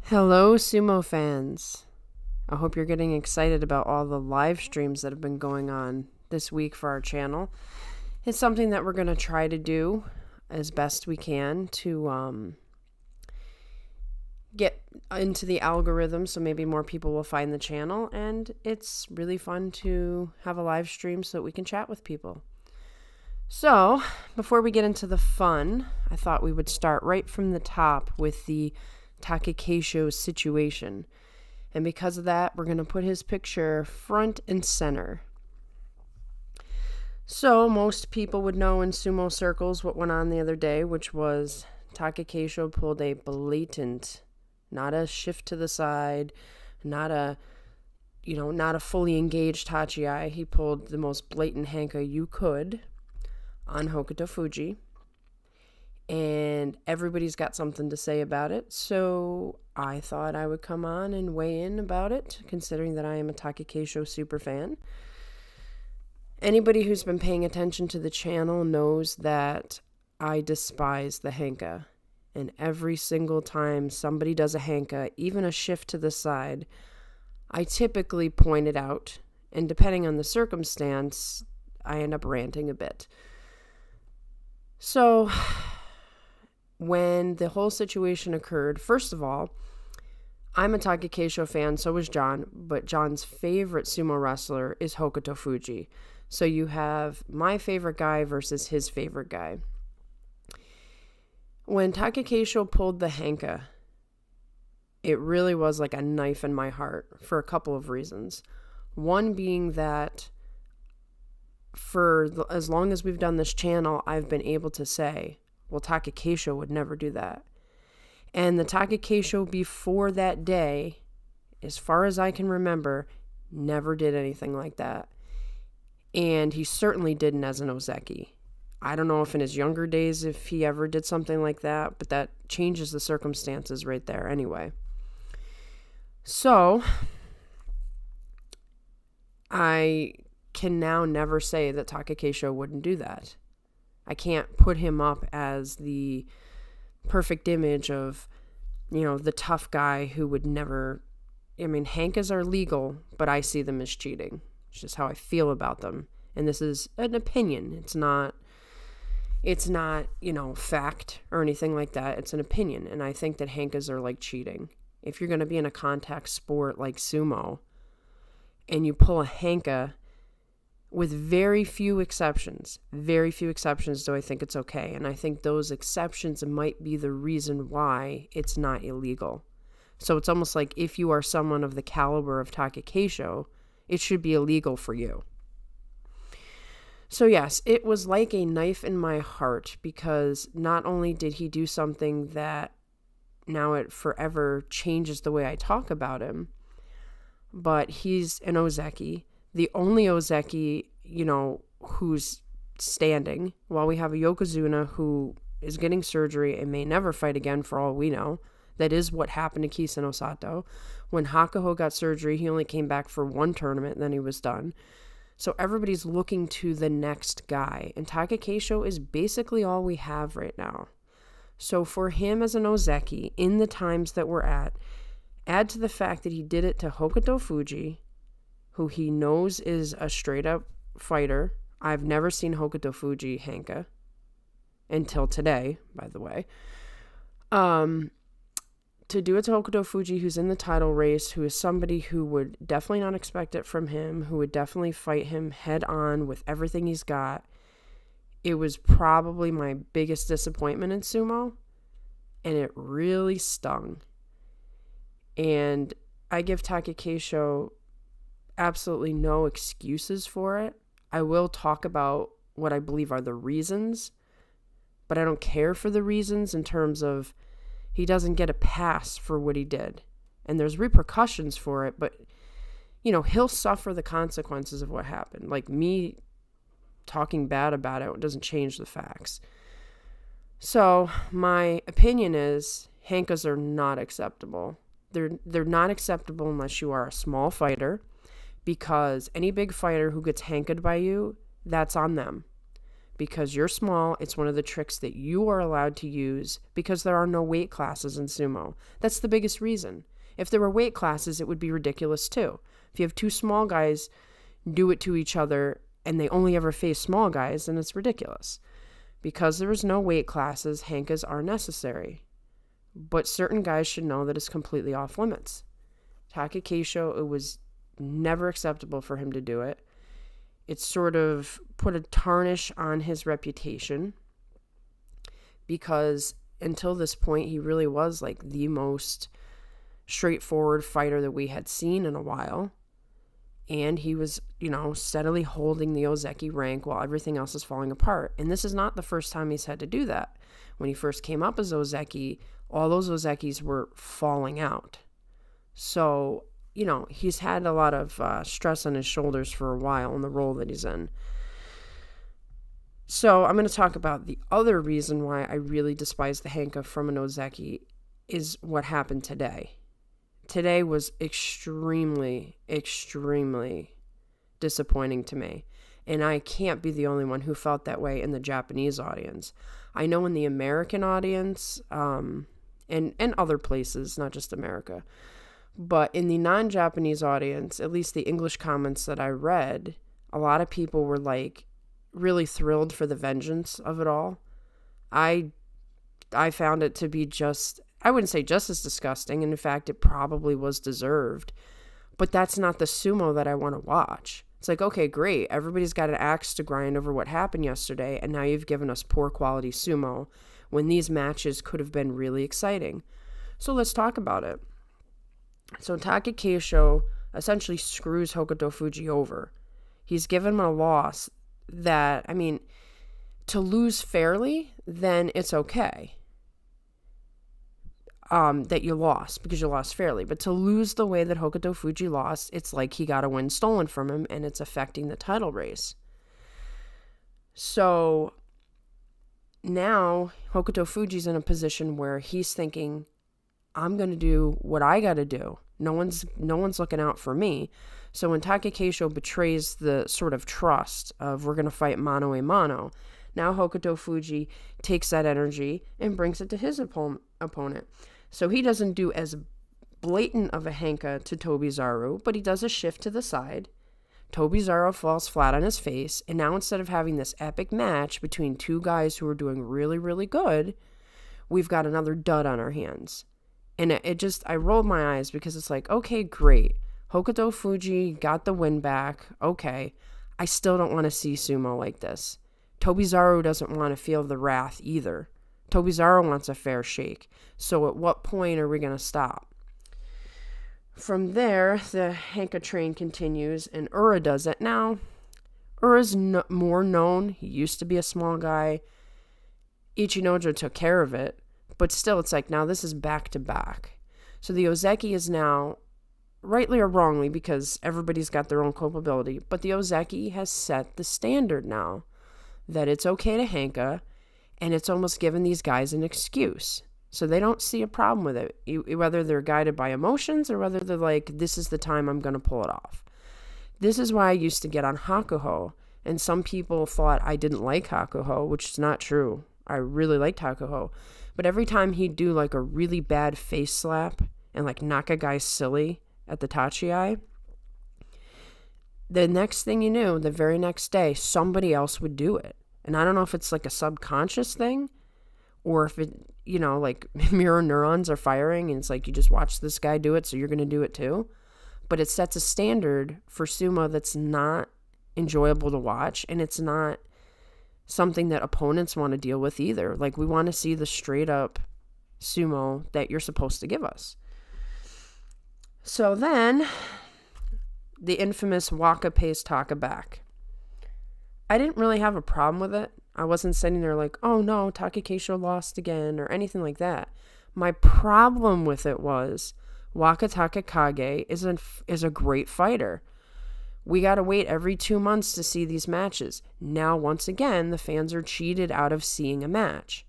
Hello, sumo fans. I hope you're getting excited about all the live streams that have been going on this week for our channel. It's something that we're going to try to do as best we can to get into the algorithm so maybe more people will find the channel. And it's really fun to have a live stream so that we can chat with people. So, before we get into the fun, I thought we would start right from the top with the Takakeisho situation. And because of that, we're going to put his picture front and center. So, most people would know in sumo circles what went on the other day, which was Takakeisho pulled a blatant, not a shift to the side, not a fully engaged Tachi. He pulled the most blatant Hanka you could on Hokuto Fuji, and everybody's got something to say about it, so I thought I would come on and weigh in about it, considering that I am a Takakeisho super fan. Anybody who's been paying attention to the channel knows that I despise the Hanka, and every single time somebody does a Hanka, even a shift to the side, I typically point it out, and depending on the circumstance, I end up ranting a bit. So, when the whole situation occurred, first of all, I'm a Takakeisho fan, so is John, but John's favorite sumo wrestler is Hokuto Fuji. So you have my favorite guy versus his favorite guy. When Takakeisho pulled the Hanka, it really was like a knife in my heart for a couple of reasons. One being that for as long as we've done this channel, I've been able to say, well, Takakeisho would never do that. And the Takakeisho before that day, as far as I can remember, never did anything like that. And he certainly didn't as an Ozeki. I don't know if in his younger days if he ever did something like that, but that changes the circumstances right there anyway. So, I can now never say that Takakeisho wouldn't do that. I can't put him up as the perfect image of, the tough guy who would never... Hankas are legal, but I see them as cheating. It's just how I feel about them. And this is an opinion. It's not, fact or anything like that. It's an opinion. And I think that Hankas are like cheating. If you're going to be in a contact sport like sumo, and you pull a Hanka, with very few exceptions do I think it's okay. And I think those exceptions might be the reason why it's not illegal. So it's almost like if you are someone of the caliber of Takakeisho, it should be illegal for you. So yes, it was like a knife in my heart, because not only did he do something that now it forever changes the way I talk about him, but he's an Ozeki. The only Ozeki, who's standing, while we have a Yokozuna who is getting surgery and may never fight again for all we know. That is what happened to Kisen Osato. When Hakuho got surgery, he only came back for one tournament, and then he was done. So everybody's looking to the next guy, and Takakeisho is basically all we have right now. So for him as an Ozeki, in the times that we're at, add to the fact that he did it to Hokuto Fuji, who he knows is a straight-up fighter. I've never seen Hokuto Fuji Hanka until today, by the way. To do it to Hokuto Fuji, who's in the title race, who is somebody who would definitely not expect it from him, who would definitely fight him head-on with everything he's got, it was probably my biggest disappointment in sumo, and it really stung. And I give Takakeisho absolutely no excuses for it. I will talk about what I believe are the reasons, but I don't care for the reasons in terms of he doesn't get a pass for what he did. And there's repercussions for it, but, he'll suffer the consequences of what happened. Like, me talking bad about it doesn't change the facts. So, my opinion is Hankas are not acceptable. They're not acceptable unless you are a small fighter, because any big fighter who gets hanked by you, that's on them. because you're small. It's one of the tricks that you are allowed to use because there are no weight classes in sumo. That's the biggest reason. If there were weight classes, it would be ridiculous too. If you have two small guys do it to each other and they only ever face small guys, then it's ridiculous. Because there is no weight classes, hankas are necessary. But certain guys should know that it's completely off limits. Takakeisho, it was never acceptable for him to do it. It sort of put a tarnish on his reputation because until this point, he really was like the most straightforward fighter that we had seen in a while. And he was, steadily holding the Ozeki rank while everything else is falling apart. And this is not the first time he's had to do that. When he first came up as Ozeki, all those Ozekis were falling out. So, he's had a lot of stress on his shoulders for a while in the role that he's in. So I'm going to talk about the other reason why I really despise the hanka from an Ozeki is what happened today. Today was extremely, extremely disappointing to me. And I can't be the only one who felt that way in the Japanese audience. I know in the American audience, and other places, not just America, but in the non-Japanese audience, at least the English comments that I read, a lot of people were like really thrilled for the vengeance of it all. I found it to be I wouldn't say just as disgusting, and in fact, it probably was deserved. But that's not the sumo that I want to watch. It's like, okay, great. Everybody's got an axe to grind over what happened yesterday, and now you've given us poor quality sumo when these matches could have been really exciting. So let's talk about it. So Takakeisho essentially screws Hokuto Fuji over. He's given him a loss that, to lose fairly, then it's okay. That you lost because you lost fairly. But to lose the way that Hokuto Fuji lost, it's like he got a win stolen from him and it's affecting the title race. So now Hokuto Fuji's in a position where he's thinking, I'm going to do what I got to do. No one's looking out for me. So when Takakeisho betrays the sort of trust of we're going to fight mano a mano, now Hokuto Fuji takes that energy and brings it to his opponent. So he doesn't do as blatant of a hanka to Tobizaru, but he does a shift to the side. Tobizaru falls flat on his face, and now instead of having this epic match between two guys who are doing really, really good, we've got another dud on our hands. And I rolled my eyes because it's like, okay, great. Hokuto Fuji got the win back. Okay. I still don't want to see sumo like this. Tobizaru doesn't want to feel the wrath either. Tobizaru wants a fair shake. So at what point are we going to stop? From there, the hanka train continues, and Ura does it. Now, Ura's more known. He used to be a small guy. Ichinojo took care of it. But still, it's like, now this is back to back. So the Ozeki is now, rightly or wrongly, because everybody's got their own culpability, but the Ozeki has set the standard now that it's okay to hanka, and it's almost given these guys an excuse. So they don't see a problem with it, whether they're guided by emotions or whether they're like, this is the time I'm going to pull it off. This is why I used to get on Hakuho, and some people thought I didn't like Hakuho, which is not true. I really liked Hakuho. But every time he'd do like a really bad face slap and like knock a guy silly at the tachi-ai, the next thing you knew, the very next day, somebody else would do it. And I don't know if it's like a subconscious thing or if it, like mirror neurons are firing and it's like you just watch this guy do it, so you're going to do it too. But it sets a standard for sumo that's not enjoyable to watch, and it's not something that opponents want to deal with either. Like, we want to see the straight up sumo that you're supposed to give us. So then the infamous Waka pays Taka back. I didn't really have a problem with it. I wasn't sitting there like, oh no, Takakeisho lost again or anything like that. My problem with it was Waka Takakage is a great fighter. We got to wait every 2 months to see these matches. Now, once again, the fans are cheated out of seeing a match.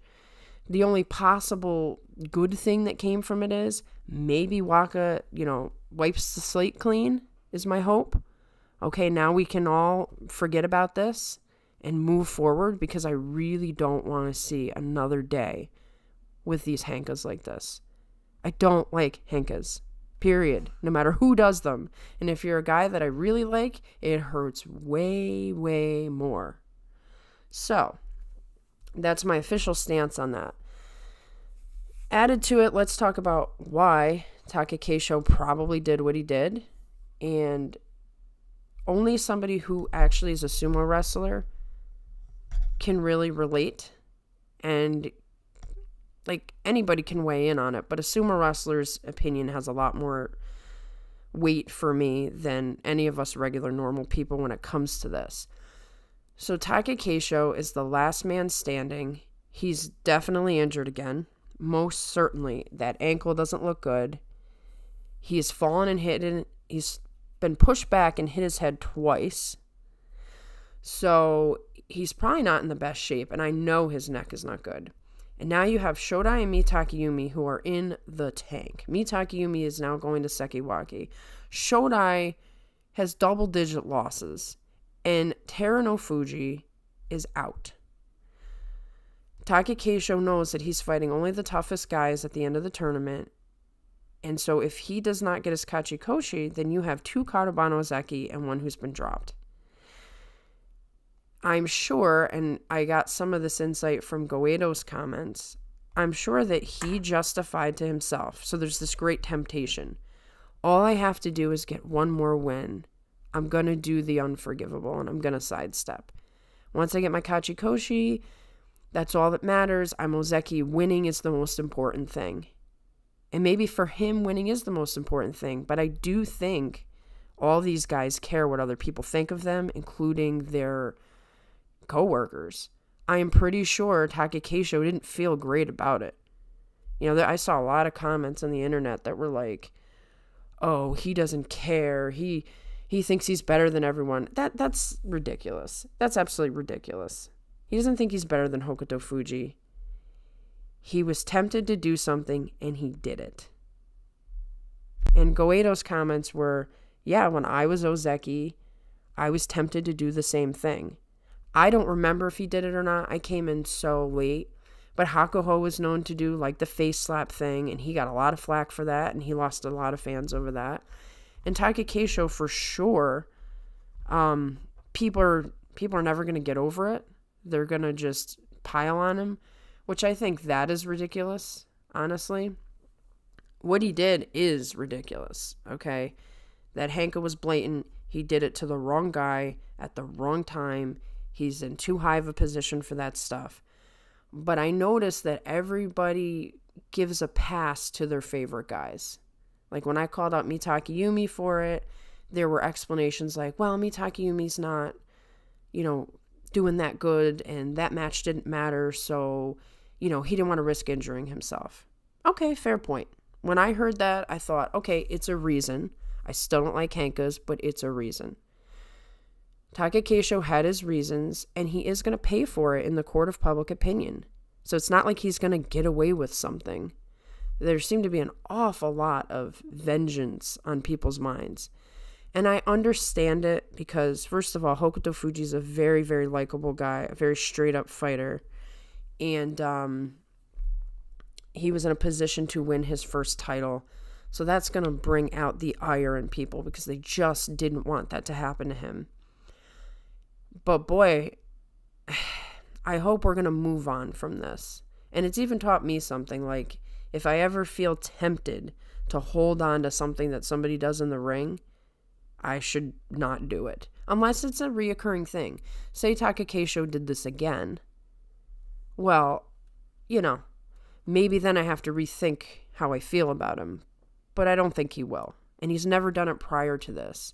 The only possible good thing that came from it is maybe Waka, wipes the slate clean, is my hope. Okay, now we can all forget about this and move forward, because I really don't want to see another day with these hankas like this. I don't like hankas, period, no matter who does them. And if you're a guy that I really like, it hurts way, way more. So that's my official stance on that. Added to it, let's talk about why Takakeisho probably did what he did. And only somebody who actually is a sumo wrestler can really relate. And like, anybody can weigh in on it, but a sumo wrestler's opinion has a lot more weight for me than any of us regular normal people when it comes to this. So Takakeisho is the last man standing. He's definitely injured again. Most certainly. That ankle doesn't look good. He's fallen and hit. He's been pushed back and hit his head twice. So he's probably not in the best shape, and I know his neck is not good. And now you have Shodai and Mitakayumi who are in the tank. Mitakayumi is now going to Sekiwaki. Shodai has double-digit losses, and Teruno Fuji is out. Takakeisho knows that he's fighting only the toughest guys at the end of the tournament. And so if he does not get his Kachikoshi, then you have 2 Karabano Zeki and 1 who's been dropped. I'm sure, and I got some of this insight from Goeido's comments, I'm sure that he justified to himself. So there's this great temptation. All I have to do is get 1 more win. I'm going to do the unforgivable, and I'm going to sidestep. Once I get my Kachikoshi, that's all that matters. I'm Ozeki. Winning is the most important thing. And maybe for him, winning is the most important thing. But I do think all these guys care what other people think of them, including their co-workers. I am pretty sure Takakeisho didn't feel great about it. You know, I saw a lot of comments on the internet that were like, oh, he doesn't care. He thinks he's better than everyone. That's ridiculous. That's absolutely ridiculous. He doesn't think he's better than Hokuto Fuji. He was tempted to do something, and he did it. And Goeido's comments were, yeah, when I was Ozeki, I was tempted to do the same thing. I don't remember if he did it or not. I came in so late. But Hakuho was known to do like the face slap thing, and he got a lot of flack for that, and he lost a lot of fans over that. And Takakeisho, for sure, people are never going to get over it. They're going to just pile on him, which I think that is ridiculous, honestly. What he did is ridiculous, okay? That Hanka was blatant. He did it to the wrong guy at the wrong time. He's in too high of a position for that stuff. But I noticed that everybody gives a pass to their favorite guys. Like when I called out Mitakayumi for it, there were explanations like, well, Mitakayumi's not, doing that good, and that match didn't matter, so, he didn't want to risk injuring himself. Okay, fair point. When I heard that, I thought, okay, it's a reason. I still don't like Hankas, but it's a reason. Takakeisho had his reasons, and he is going to pay for it in the court of public opinion. So it's not like he's going to get away with something. There seemed to be an awful lot of vengeance on people's minds. And I understand it because, first of all, Hokuto Fuji's a very, very likable guy, a very straight-up fighter. And he was in a position to win his first title. So that's going to bring out the ire in people because they just didn't want that to happen to him. But boy, I hope we're going to move on from this. And it's even taught me something, like if I ever feel tempted to hold on to something that somebody does in the ring, I should not do it. Unless it's a reoccurring thing. Say Takakeisho did this again. Well, maybe then I have to rethink how I feel about him. But I don't think he will. And he's never done it prior to this.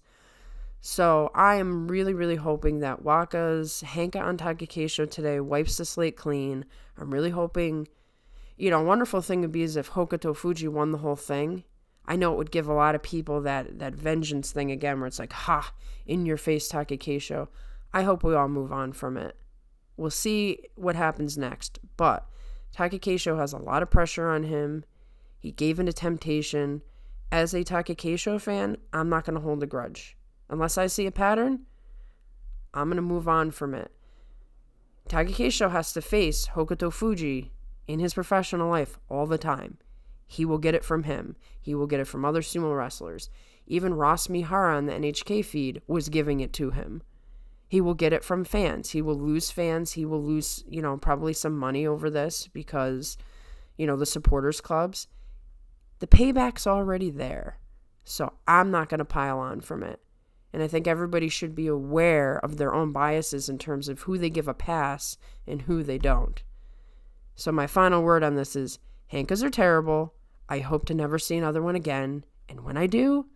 So I am really, really hoping that Waka's Hanka on Takakeisho today wipes the slate clean. I'm really hoping, a wonderful thing would be is if Hokuto Fuji won the whole thing. I know it would give a lot of people that vengeance thing again where it's like, ha, in your face Takakeisho. I hope we all move on from it. We'll see what happens next. But Takakeisho has a lot of pressure on him. He gave into temptation. As a Takakeisho fan, I'm not going to hold a grudge. Unless I see a pattern, I'm going to move on from it. Takakeisho has to face Hokuto Fuji in his professional life all the time. He will get it from him. He will get it from other sumo wrestlers. Even Ross Mihara on the NHK feed was giving it to him. He will get it from fans. He will lose fans. He will lose, probably some money over this because, the supporters clubs. The payback's already there. So I'm not going to pile on from it. And I think everybody should be aware of their own biases in terms of who they give a pass and who they don't. So my final word on this is, Hankas are terrible. I hope to never see another one again. And when I do,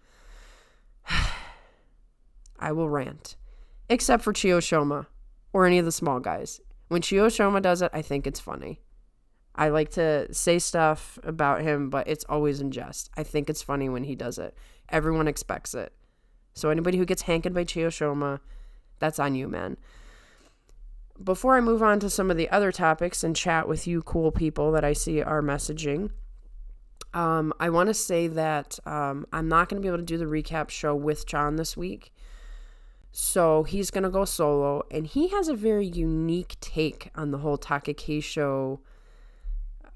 I will rant. Except for Chiyoshima or any of the small guys. When Chiyoshima does it, I think it's funny. I like to say stuff about him, but it's always in jest. I think it's funny when he does it. Everyone expects it. So anybody who gets hanked by Chiyoshima, that's on you, man. Before I move on to some of the other topics and chat with you cool people that I see are messaging, I want to say that I'm not going to be able to do the recap show with John this week. So he's going to go solo, and he has a very unique take on the whole Takakeisho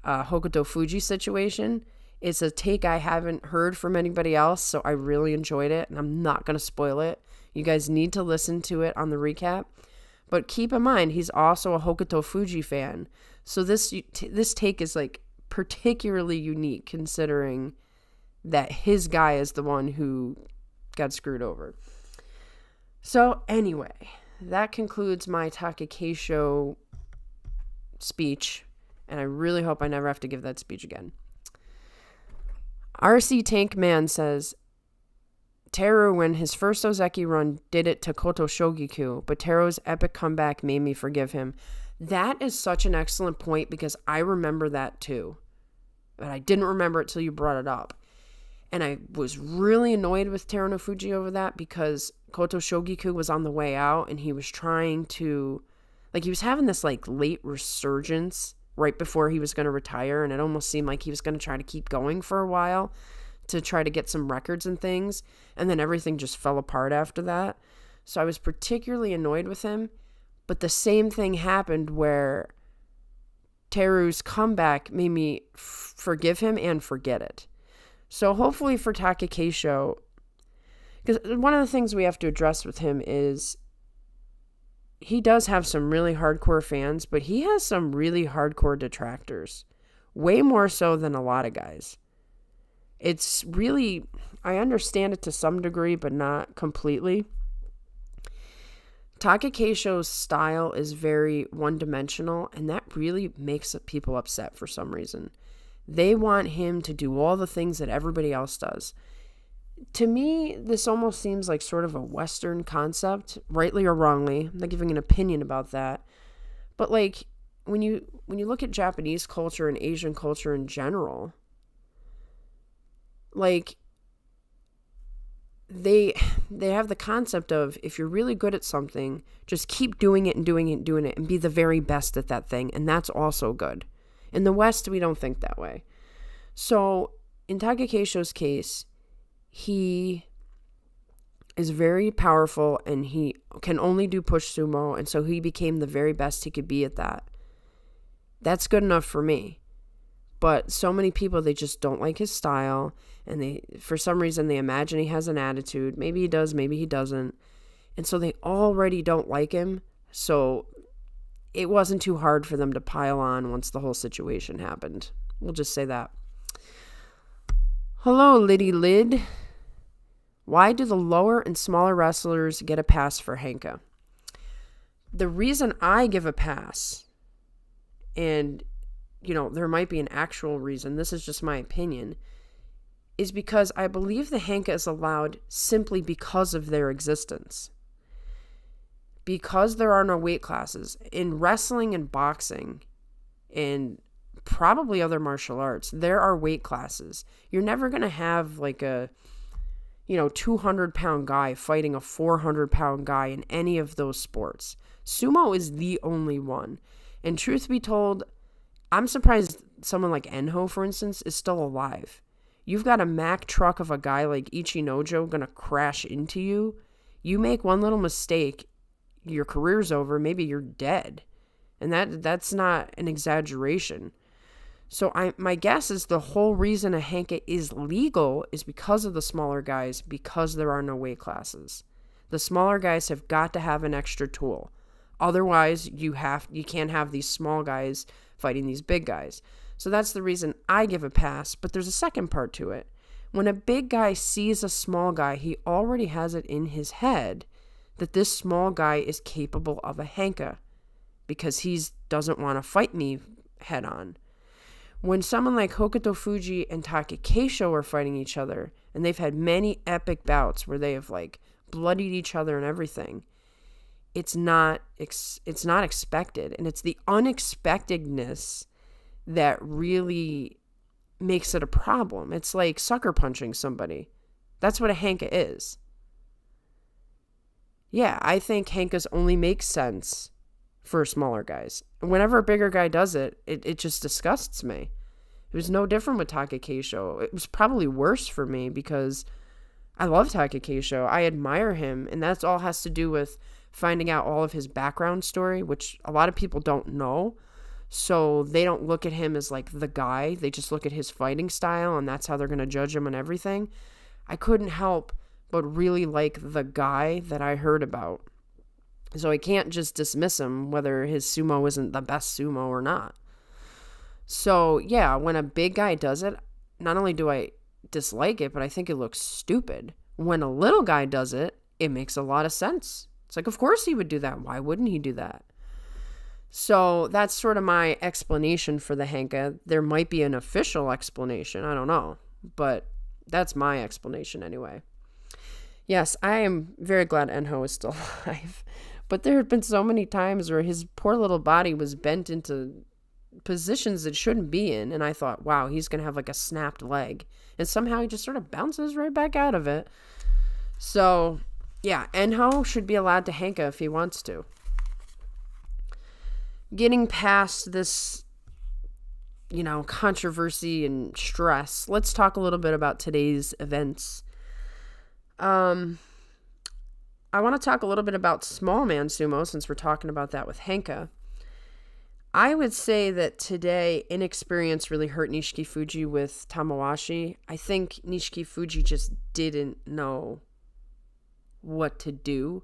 Hokuto Fuji situation. It's a take I haven't heard from anybody else, so I really enjoyed it, and I'm not going to spoil it. You guys need to listen to it on the recap. But keep in mind, he's also a Hokuto Fuji fan. So this take is like particularly unique considering that his guy is the one who got screwed over. So anyway, that concludes my Takakeisho speech, and I really hope I never have to give that speech again. RC Tank Man says, Teru, in his first Ozeki run, did it to Koto Shogiku, but Teru's epic comeback made me forgive him. That is such an excellent point because I remember that too. But I didn't remember it till you brought it up. And I was really annoyed with Teru no Fuji over that because Koto Shogiku was on the way out and he was trying to, he was having this late resurgence right before he was going to retire, and it almost seemed like he was going to try to keep going for a while to try to get some records and things, and then everything just fell apart after that. So I was particularly annoyed with him, but the same thing happened where Teru's comeback made me forgive him and forget it. So hopefully for Takakeisho, because one of the things we have to address with him is he does have some really hardcore fans, but he has some really hardcore detractors. Way more so than a lot of guys. It's really, I understand it to some degree, but not completely. Takakeisho's style is very one-dimensional, and that really makes people upset for some reason. They want him to do all the things that everybody else does. To me, this almost seems like sort of a Western concept, rightly or wrongly. I'm not giving an opinion about that. But when you look at Japanese culture and Asian culture in general, they have the concept of if you're really good at something, just keep doing it and doing it and doing it and be the very best at that thing. And that's also good. In the West, we don't think that way. So in Takakeisho's case, he is very powerful and he can only do push sumo. And so he became the very best he could be at that. That's good enough for me. But so many people, they just don't like his style. And for some reason, they imagine he has an attitude. Maybe he does, maybe he doesn't. And so they already don't like him. So it wasn't too hard for them to pile on once the whole situation happened. We'll just say that. Hello, Liddy Lid. Why do the lower and smaller wrestlers get a pass for Henka? The reason I give a pass, and, there might be an actual reason, this is just my opinion, is because I believe the Henka is allowed simply because of their existence. Because there are no weight classes. In wrestling and boxing, and probably other martial arts, there are weight classes. You're never going to have a 200-pound guy fighting a 400-pound guy in any of those sports. Sumo is the only one. And truth be told, I'm surprised someone like Enho, for instance, is still alive. You've got a Mack truck of a guy like Ichinojo going to crash into you. You make one little mistake, your career's over, maybe you're dead. And that's not an exaggeration. So my guess is the whole reason a Hanka is legal is because of the smaller guys, because there are no weight classes. The smaller guys have got to have an extra tool. Otherwise, you can't have these small guys fighting these big guys. So that's the reason I give a pass, but there's a second part to it. When a big guy sees a small guy, he already has it in his head that this small guy is capable of a Hanka because he doesn't want to fight me head on. When someone like Hokuto Fuji and Takakeisho are fighting each other, and they've had many epic bouts where they have like bloodied each other and everything, it's not expected, and it's the unexpectedness that really makes it a problem. It's like sucker punching somebody. That's what a Hanka is. Yeah, I think Hankas only make sense for smaller guys. Whenever a bigger guy does it, it just disgusts me. It was no different with Takakeisho. It was probably worse for me because I love Takakeisho. I admire him, and that's all has to do with finding out all of his background story, which a lot of people don't know. So they don't look at him as like the guy. They just look at his fighting style, and that's how they're going to judge him on everything. I couldn't help but really like the guy that I heard about. So I can't just dismiss him whether his sumo isn't the best sumo or not. So yeah, when a big guy does it, not only do I dislike it, but I think it looks stupid. When a little guy does it, it makes a lot of sense. It's like, of course he would do that. Why wouldn't he do that? So that's sort of my explanation for the Hanka. There might be an official explanation. I don't know. But that's my explanation anyway. Yes, I am very glad Enho is still alive. But there have been so many times where his poor little body was bent into positions it shouldn't be in. And I thought, wow, he's going to have like a snapped leg. And somehow he just sort of bounces right back out of it. So, yeah, Enho should be allowed to Hanka if he wants to. Getting past this, controversy and stress, let's talk a little bit about today's events. I want to talk a little bit about small man sumo since we're talking about that with Hanka. I would say that today inexperience really hurt Nishiki Fuji with Tamawashi. I think Nishiki Fuji just didn't know what to do,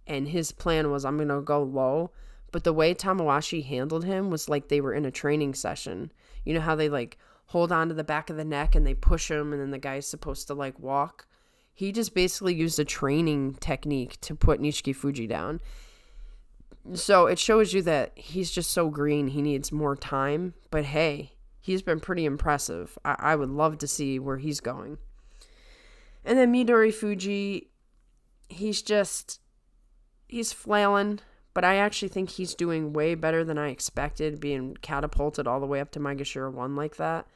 and his plan was, I'm going to go low. But the way Tamawashi handled him was like they were in a training session. You know how they like hold on to the back of the neck and they push him and then the guy's supposed to like walk? He just basically used a training technique to put Nishiki Fuji down. So it shows you that he's just so green. He needs more time. But hey, he's been pretty impressive. I would love to see where he's going. And then Midori Fuji, he's flailing. But I actually think he's doing way better than I expected, being catapulted all the way up to Maegashira 1 like that.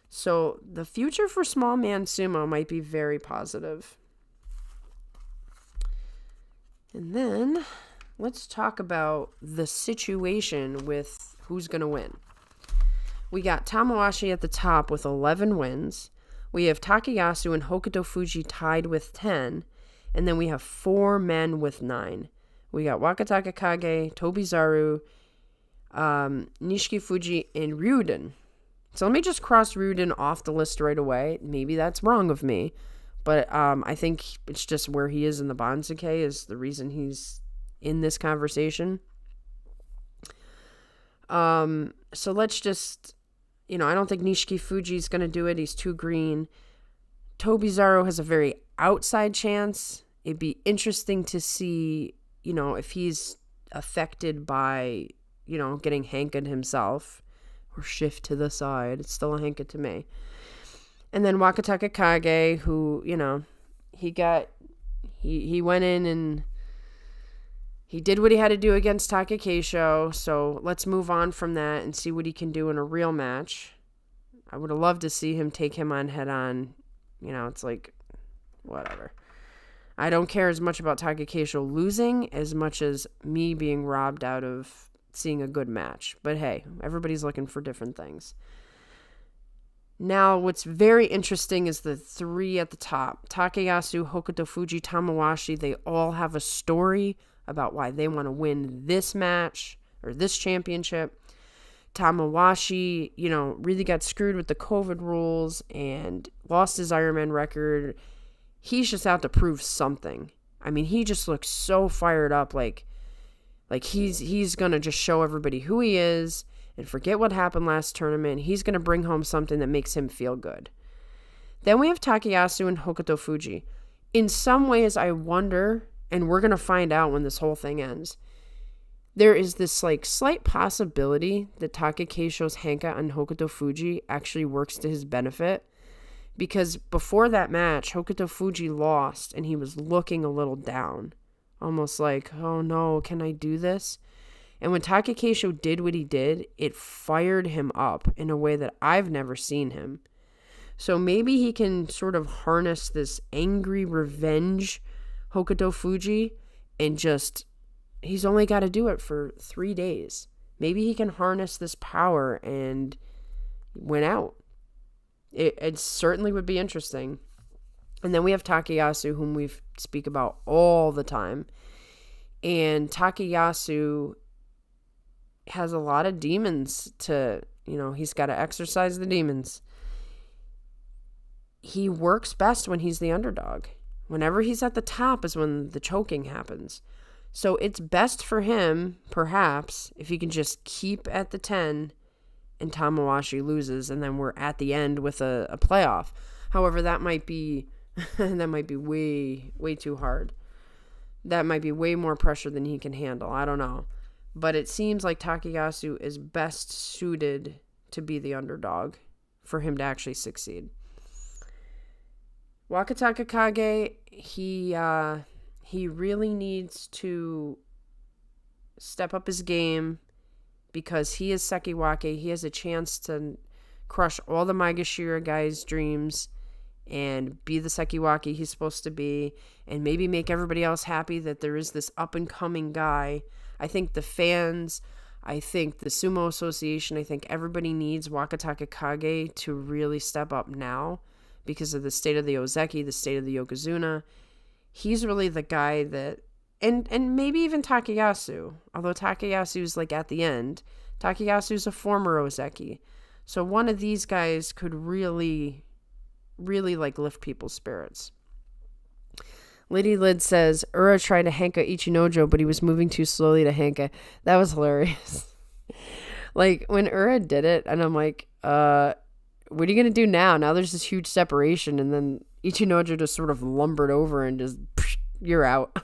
So the future for small man sumo might be very positive. And then let's talk about the situation with who's going to win. We got Tamawashi at the top with 11 wins. We have Takayasu and Hokuto Fuji tied with 10. And then we have 4 men with 9. We got Wakataka Kage, Tobizaru, Nishiki Fuji, and Ryuden. So let me just cross Ryuden off the list right away. Maybe that's wrong of me. But I think it's just where he is in the Banzuke is the reason he's in this conversation. So let's just, I don't think Nishiki Fuji's going to do it. He's too green. Tobizaru has a very outside chance. It'd be interesting to see if he's affected by, getting Hanka himself or shift to the side. It's still a Hanka to me. And then Wakataka Kage, who, he went in and he did what he had to do against Takakeisho. So let's move on from that and see what he can do in a real match. I would have loved to see him take him on head on. It's like, whatever. I don't care as much about Takakeisho losing as much as me being robbed out of seeing a good match. But hey, everybody's looking for different things. Now, what's very interesting is the 3 at the top. Takayasu, Hokuto Fuji, Tamawashi, they all have a story about why they want to win this match or this championship. Tamawashi, really got screwed with the COVID rules and lost his Ironman record. He's just out to prove something. I mean, he just looks so fired up, like he's going to just show everybody who he is and forget what happened last tournament. He's going to bring home something that makes him feel good. Then we have Takayasu and Hokuto Fuji. In some ways, I wonder, and we're going to find out when this whole thing ends, there is this slight possibility that Takakeisho's Hanka on Hokuto Fuji actually works to his benefit, because before that match, Hokuto Fuji lost and he was looking a little down, almost like, oh no, can I do this? And when Takakeisho did what he did, it fired him up in a way that I've never seen him. So maybe he can sort of harness this angry revenge Hokuto Fuji and just, he's only got to do it for 3 days. Maybe he can harness this power and win out. It certainly would be interesting. And then we have Takayasu, whom we speak about all the time. And Takayasu has a lot of demons to, he's got to exercise the demons. He works best when he's the underdog. Whenever he's at the top is when the choking happens. So it's best for him, perhaps, if he can just keep at the 10 and Tamawashi loses, and then we're at the end with a playoff. However, that might be way too hard. That might be way more pressure than he can handle. I don't know. But it seems like Takayasu is best suited to be the underdog for him to actually succeed. Wakataka Kage, he really needs to step up his game because he is Sekiwake. He has a chance to crush all the Maegashira guys' dreams and be the Sekiwake he's supposed to be, and maybe make everybody else happy that there is this up-and-coming guy. I think the fans, I think the Sumo Association, I think everybody needs Wakataka Kage to really step up now because of the state of the Ozeki, the state of the Yokozuna. He's really the guy that, and maybe even Takayasu, although Takayasu's at the end. Takayasu's a former Ozeki. So one of these guys could really lift people's spirits. Lady Lid says, Ura tried to Hanka Ichinojo, but he was moving too slowly to Hanka. That was hilarious. When Ura did it, and I'm like, what are you going to do now? Now there's this huge separation, and then Ichinojo just sort of lumbered over and just, you're out.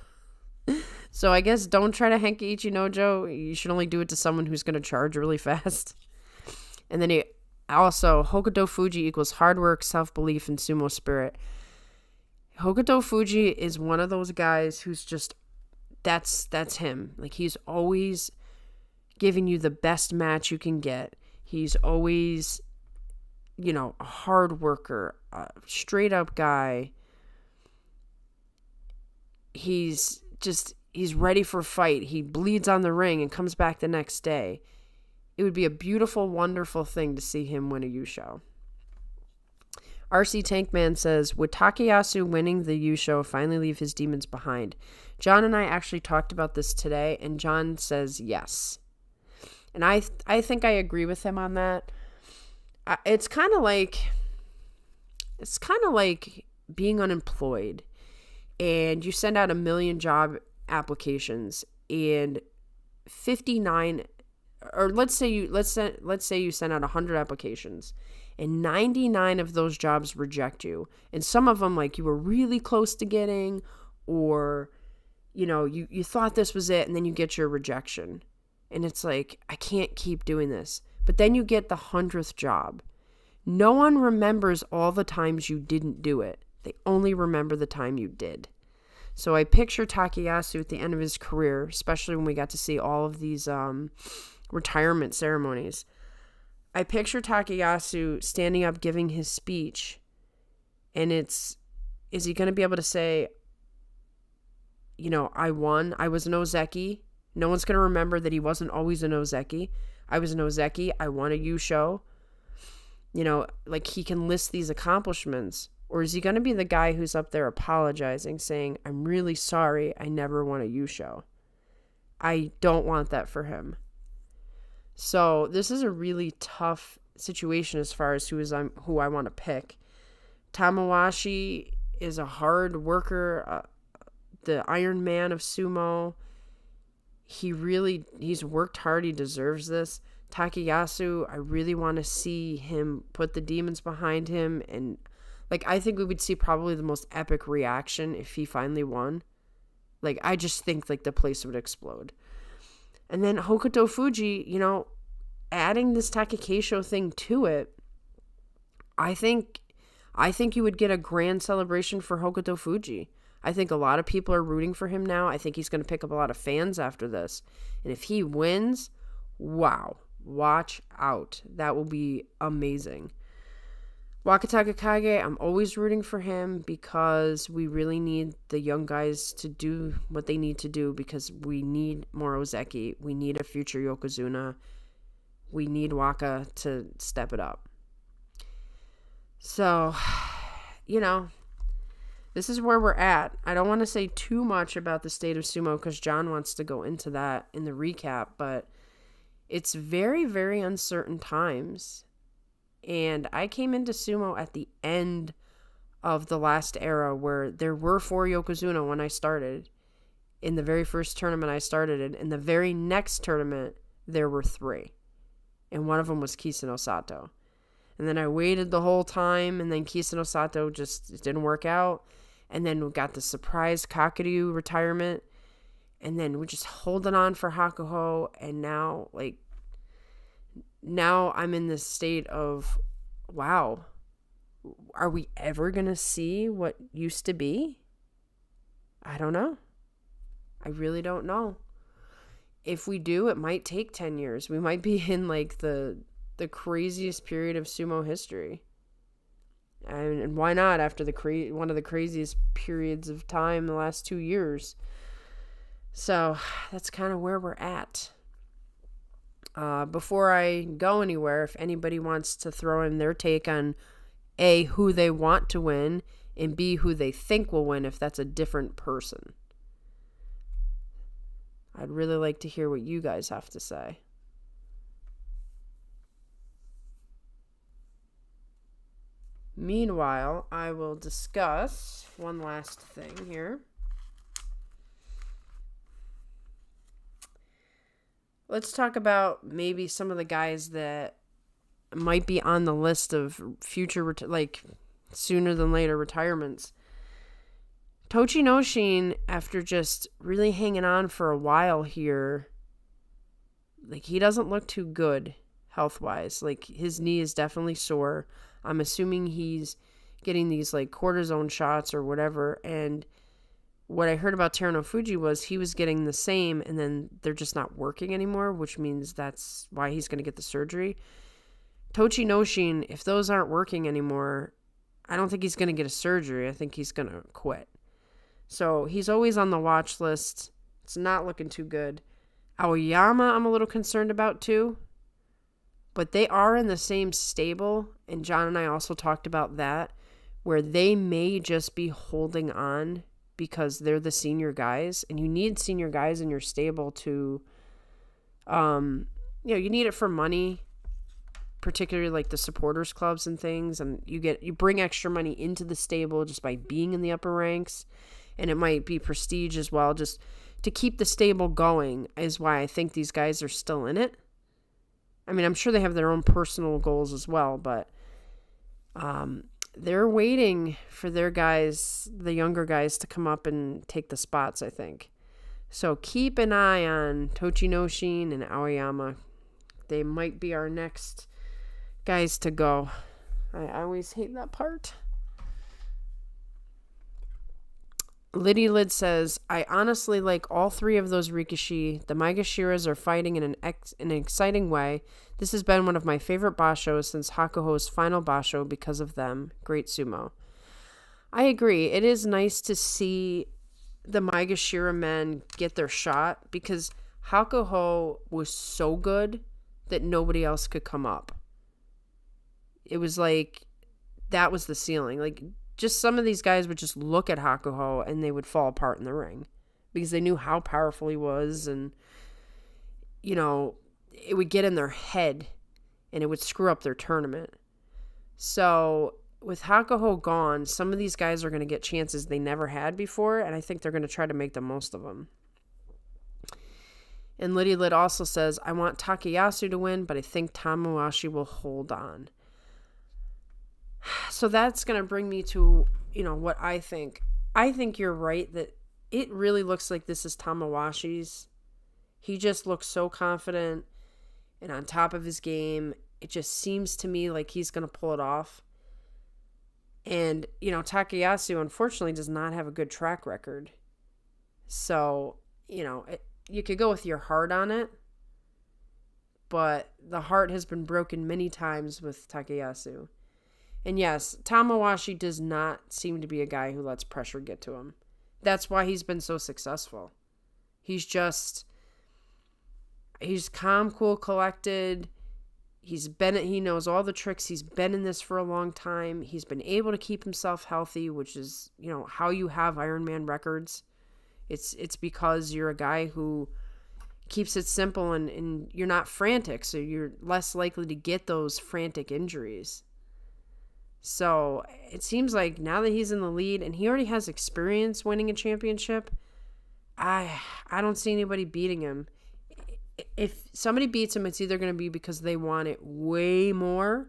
So I guess don't try to Hanka Ichinojo. You should only do it to someone who's going to charge really fast. And then Hokuto Fuji equals hard work, self-belief, and sumo spirit. Hokuto Fuji is one of those guys who's just, that's him. He's always giving you the best match you can get. He's always, a hard worker, a straight up guy. He's ready for a fight. He bleeds on the ring and comes back the next day. It would be a beautiful, wonderful thing to see him win a Yusho. RC Tankman says, would Takayasu winning the Yusho finally leave his demons behind? John and I actually talked about this today, and John says yes. And I think I agree with him on that. It's kind of like being unemployed, and you send out 1 million job applications, and 59, or let's say you send out 100 applications, and 99 of those jobs reject you, and some of them you were really close to getting, or you thought this was it, and then you get your rejection, and it's I can't keep doing this. But then you get the 100th job. No one remembers all the times you didn't do it. They only remember the time you did. So I picture Takayasu at the end of his career, especially when we got to see all of these retirement ceremonies. I picture Takayasu standing up giving his speech, and is he going to be able to say, I won, I was an Ozeki. No one's going to remember that he wasn't always an Ozeki. I was an Ozeki, I won a Yusho. He can list these accomplishments. Or is he going to be the guy who's up there apologizing, saying, I'm really sorry, I never won a Yusho. I don't want that for him. So this is a really tough situation as far as who I want to pick. Tamawashi is a hard worker, the Iron Man of sumo. He's worked hard. He deserves this. Takayasu, I really want to see him put the demons behind him. And, like, I think we would see probably the most epic reaction if he finally won. Like, I just think, like, the place would explode. And then Hokuto Fuji, adding this Takakeisho thing to it, I think you would get a grand celebration for Hokuto Fuji. I think a lot of people are rooting for him now. I think he's going to pick up a lot of fans after this. And if he wins, wow, watch out. That will be amazing. Wakataka Kage, I'm always rooting for him because we really need the young guys to do what they need to do, because we need more Ozeki. We need a future Yokozuna. We need Waka to step it up. So, this is where we're at. I don't want to say too much about the state of sumo because John wants to go into that in the recap, but it's very, very uncertain times. And I came into sumo at the end of the last era where there were 4 Yokozuna when I started. In the very first tournament I started in the very next tournament, there were 3. And one of them was Kisano Sato. And then I waited the whole time, and then Kisano Sato it didn't work out. And then we got the surprise Kakuryu retirement. And then we're just holding on for Hakuho. And now I'm in this state of, wow, are we ever going to see what used to be? I don't know. I really don't know. If we do, it might take 10 years. We might be in the craziest period of sumo history. And why not after one of the craziest periods of time the last 2 years? So that's kind of where we're at. Before I go anywhere, if anybody wants to throw in their take on A, who they want to win, and B, who they think will win if that's a different person. I'd really like to hear what you guys have to say. Meanwhile, I will discuss one last thing here. Let's talk about maybe some of the guys that might be on the list of future, sooner than later retirements. Tochinoshin, after just really hanging on for a while here, he doesn't look too good health-wise. His knee is definitely sore. I'm assuming he's getting these cortisone shots or whatever. And what I heard about Teruno Fuji was he was getting the same, and then they're just not working anymore, which means that's why he's going to get the surgery. Tochinoshin, if those aren't working anymore, I don't think he's going to get a surgery. I think he's going to quit. So he's always on the watch list. It's not looking too good. Aoyama, I'm a little concerned about too. But they are in the same stable, and John and I also talked about that, where they may just be holding on because they're the senior guys, and you need senior guys in your stable to, you need it for money, particularly the supporters clubs and things, and you bring extra money into the stable just by being in the upper ranks, and it might be prestige as well, just to keep the stable going is why I think these guys are still in it. I mean, I'm sure they have their own personal goals as well, but they're waiting for their guys, the younger guys, to come up and take the spots, I think. So keep an eye on Tochinoshin and Aoyama. They might be our next guys to go. I always hate that part. Liddy Lid says, I honestly like all 3 of those Rikishi. The Maegashiras are fighting in an exciting way. This has been one of my favorite bashos since Hakuho's final basho because of them. Great sumo. I agree. It is nice to see the Maegashira men get their shot because Hakuho was so good that nobody else could come up. It was that was the ceiling. Just some of these guys would just look at Hakuho and they would fall apart in the ring because they knew how powerful he was. And, it would get in their head and it would screw up their tournament. So with Hakuho gone, some of these guys are going to get chances they never had before, and I think they're going to try to make the most of them. And Liddy Lid also says, I want Takayasu to win, but I think Tamawashi will hold on. So that's going to bring me to, what I think. I think you're right that it really looks like this is Tamawashi's. He just looks so confident and on top of his game. It just seems to me like he's going to pull it off. And, Takayasu, unfortunately, does not have a good track record. So, you could go with your heart on it. But the heart has been broken many times with Takayasu. And yes, Tamawashi does not seem to be a guy who lets pressure get to him. That's why he's been so successful. He's calm, cool, collected. He knows all the tricks. He's been in this for a long time. He's been able to keep himself healthy, which is, how you have Ironman records. It's because you're a guy who keeps it simple and you're not frantic, so you're less likely to get those frantic injuries. So it seems like now that he's in the lead and he already has experience winning a championship, I don't see anybody beating him. If somebody beats him, it's either going to be because they want it way more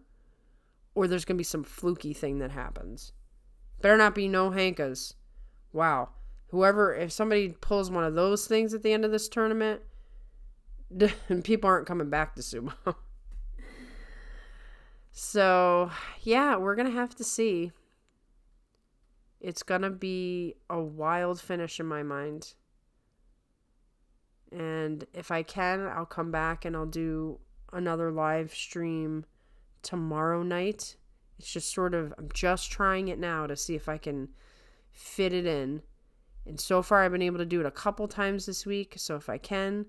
or there's going to be some fluky thing that happens. Better not be no Hankas. Wow. If somebody pulls one of those things at the end of this tournament, people aren't coming back to sumo. So, yeah, we're going to have to see. It's going to be a wild finish in my mind. And if I can, I'll come back and I'll do another live stream tomorrow night. It's just I'm just trying it now to see if I can fit it in. And so far, I've been able to do it a couple times this week. So if I can,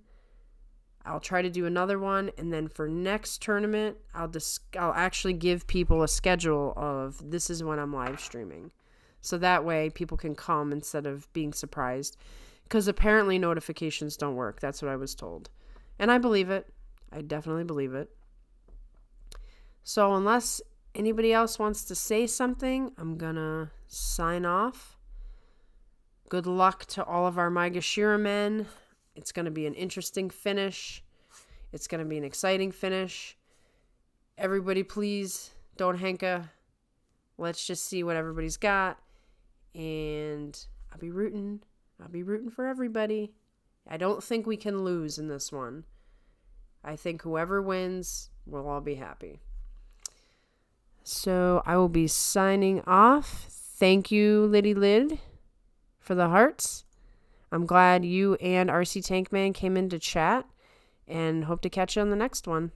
I'll try to do another one. And then for next tournament, I'll actually give people a schedule of this is when I'm live streaming. So that way people can come instead of being surprised. Because apparently notifications don't work. That's what I was told. And I believe it. I definitely believe it. So unless anybody else wants to say something, I'm going to sign off. Good luck to all of our Maegashira men. It's going to be an interesting finish. It's going to be an exciting finish. Everybody please don't hanka. Let's just see what everybody's got. And I'll be rooting for everybody. I don't think we can lose in this one. I think whoever wins, we'll all be happy. So I will be signing off. Thank you, Liddy Lid, for the hearts. I'm glad you and RC Tankman came in to chat and hope to catch you on the next one.